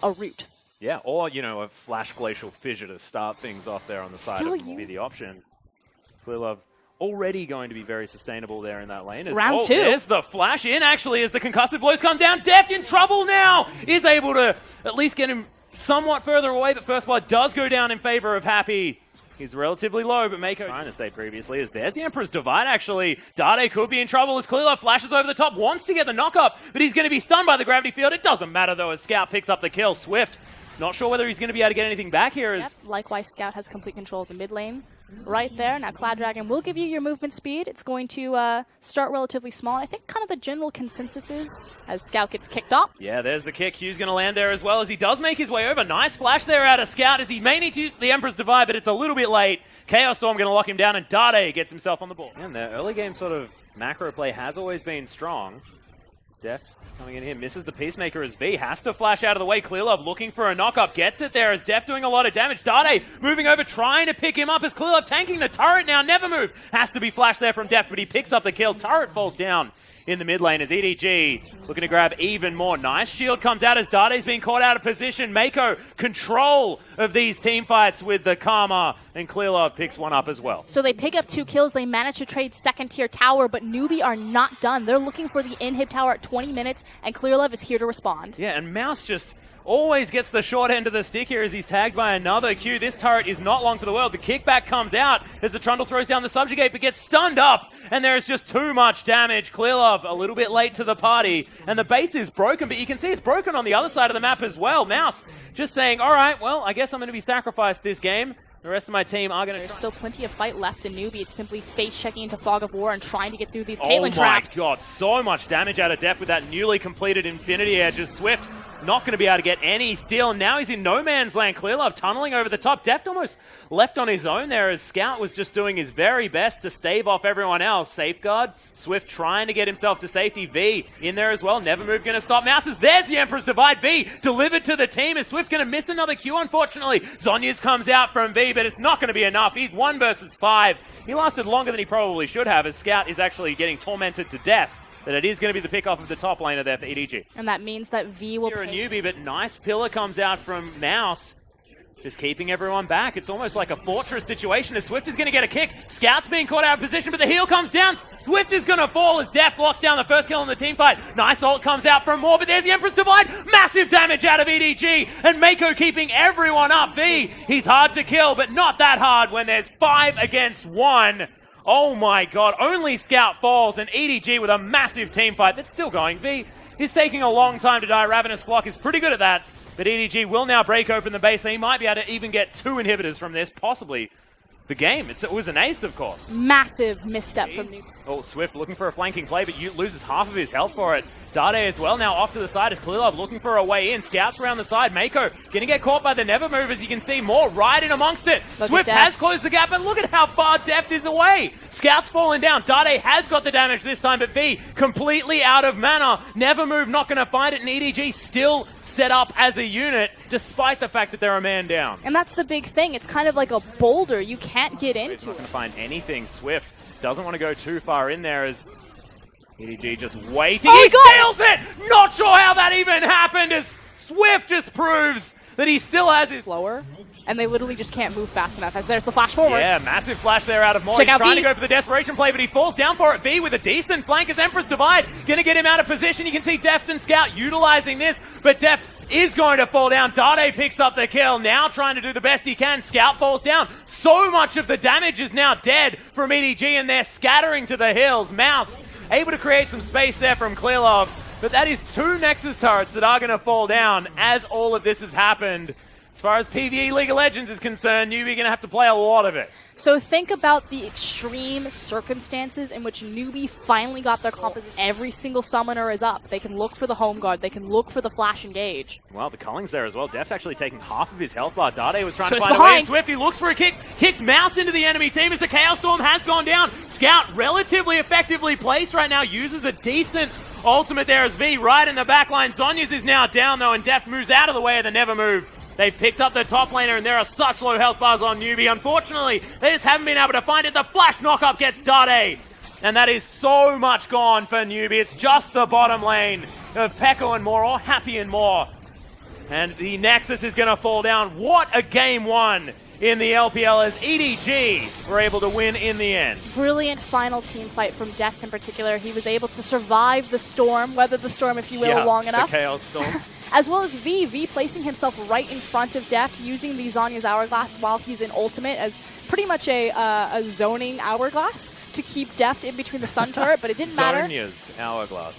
a root. Yeah, or, you know, a Flash Glacial Fissure to start things off there on the side Still would be the option. Clearlove already going to be very sustainable there in that lane. Round 2. There's the flash in, actually, as the concussive blows come down. Deft in trouble now! Is able to at least get him somewhat further away, but first blood does go down in favor of Happy. He's relatively low, but Meiko, trying to say previously, is there's the Emperor's Divide, actually. Dade could be in trouble as Clearlove flashes over the top, wants to get the knock-up, but he's going to be stunned by the gravity field. It doesn't matter, though, as Scout picks up the kill. Swift, not sure whether he's going to be able to get anything back here. Yep. Likewise, Scout has complete control of the mid lane. Right there. Now, Cloud Dragon will give you your movement speed. It's going to start relatively small. I think kind of the general consensus is as Scout gets kicked off. Yeah, there's the kick. Hugh's going to land there as well as he does make his way over. Nice flash there out of Scout as he may need to use the Emperor's Divide, but it's a little bit late. Chaos Storm going to lock him down, and Dade gets himself on the board. And the early game sort of macro play has always been strong. Deft coming in here, misses the Peacemaker as V has to flash out of the way. Clearlove looking for a knock-up, gets it there as Deft doing a lot of damage. Dade moving over, trying to pick him up as Clearlove tanking the turret now. Never move. Has to be flashed there from Deft, but he picks up the kill. Turret falls down in the mid lane as EDG looking to grab even more. Nice shield comes out as Dade's being caught out of position. Meiko, control of these team fights with the Karma, and Clearlove picks one up as well. So they pick up 2 kills. They manage to trade second-tier tower, but Newbee are not done. They're looking for the inhib tower at 20 minutes, and Clearlove is here to respond. Yeah, and Mouse just always gets the short end of the stick here as he's tagged by another Q. This turret is not long for the world. The kickback comes out as the Trundle throws down the subjugate, but gets stunned up, and there is just too much damage. Clearlove a little bit late to the party, and the base is broken, but you can see it's broken on the other side of the map as well. Mouse just saying, all right, well, I guess I'm going to be sacrificed this game. The rest of my team are going to... There's still plenty of fight left in Newbee. It's simply face-checking into Fog of War and trying to get through these Caitlyn traps. Oh my god, so much damage out of Deft with that newly completed Infinity Edge. Swift not going to be able to get any steal. Now he's in no man's land. Clearlove tunneling over the top. Deft almost left on his own there as Scout was just doing his very best to stave off everyone else. Safeguard. Swift trying to get himself to safety. V in there as well. Never move going to stop Mouses. There's the Emperor's Divide. V delivered to the team. Is Swift going to miss another Q, unfortunately? Zhonya's comes out from V, but it's not going to be enough. He's 1 versus 5. He lasted longer than he probably should have as Scout is actually getting tormented to death. But it is going to be the pick off of the top laner there for EDG. And that means that V will You're a newbie, but nice pillar comes out from Mouse. Just keeping everyone back. It's almost like a fortress situation as Swift is going to get a kick. Scout's being caught out of position, but the heal comes down. Swift is going to fall as Deft blocks down the first kill in the team fight. Nice ult comes out from Moore, but there's the Emperor's Divide. Massive damage out of EDG, and Meiko keeping everyone up. V, he's hard to kill, but not that hard when there's 5 against 1. Oh my god, only Scout falls, and EDG with a massive team fight that's still going. V is taking a long time to die. Ravenous Flock is pretty good at that, but EDG will now break open the base, and he might be able to even get 2 inhibitors from this, possibly the game. It was an ace, of course. Massive misstep from Newbee. Oh, Swift looking for a flanking play, but loses half of his health for it. Dade as well now off to the side as Clearlove looking for a way in. Scouts around the side. Meiko going to get caught by the Never Move as you can see. More right in amongst it. Swift has closed the gap, but look at how far Deft is away. Scouts falling down. Dade has got the damage this time, but V completely out of mana. Never Move not going to find it, and EDG still set up as a unit despite the fact that they're a man down. And that's the big thing. It's kind of like a boulder. You can't get into it. Not going to find anything. Swift doesn't want to go too far in there as EDG just waiting. He steals it! Not sure how that even happened as Swift just proves that he still has his... Slower, and they literally just can't move fast enough as there's the flash forward. Yeah, massive flash there out of Moore. He's trying to go for the desperation play, but he falls down for it. V with a decent flank as Emperor's Divide. Gonna get him out of position. You can see Deft and Scout utilizing this, but Deft is going to fall down. Dade picks up the kill, now trying to do the best he can. Scout falls down. So much of the damage is now dead from EDG, and they're scattering to the hills. Mouse able to create some space there from Clearlove, but that is 2 Nexus turrets that are going to fall down as all of this has happened. As far as PvE League of Legends is concerned, Newbee going to have to play a lot of it. So think about the extreme circumstances in which Newbee finally got their composition. Every single summoner is up. They can look for the home guard. They can look for the flash engage. Well, the Culling's there as well. Deft actually taking half of his health bar. Dade was trying to find a way in. Swift, he looks for a kick. Kicks Mouse into the enemy team as the Chaos Storm has gone down. Scout relatively effectively placed right now. Uses a decent ultimate there as V right in the back line. Zhonya's is now down though, and Deft moves out of the way of the Never Move. They've picked up the top laner, and there are such low health bars on Newbee. Unfortunately, they just haven't been able to find it. The flash knockup gets Dade, and that is so much gone for Newbee. It's just the bottom lane of Pekko and Moore, or Happy and Moore. And the Nexus is going to fall down. What a game one in the LPL as EDG were able to win in the end. Brilliant final team fight from Deft in particular. He was able to survive the storm, weather the storm, if you will, long enough. The Chaos Storm. As well as V placing himself right in front of Deft, using the Zhonya's Hourglass while he's in ultimate as pretty much a zoning Hourglass to keep Deft in between the Sun turret, but it didn't matter. Zhonya's Hourglass.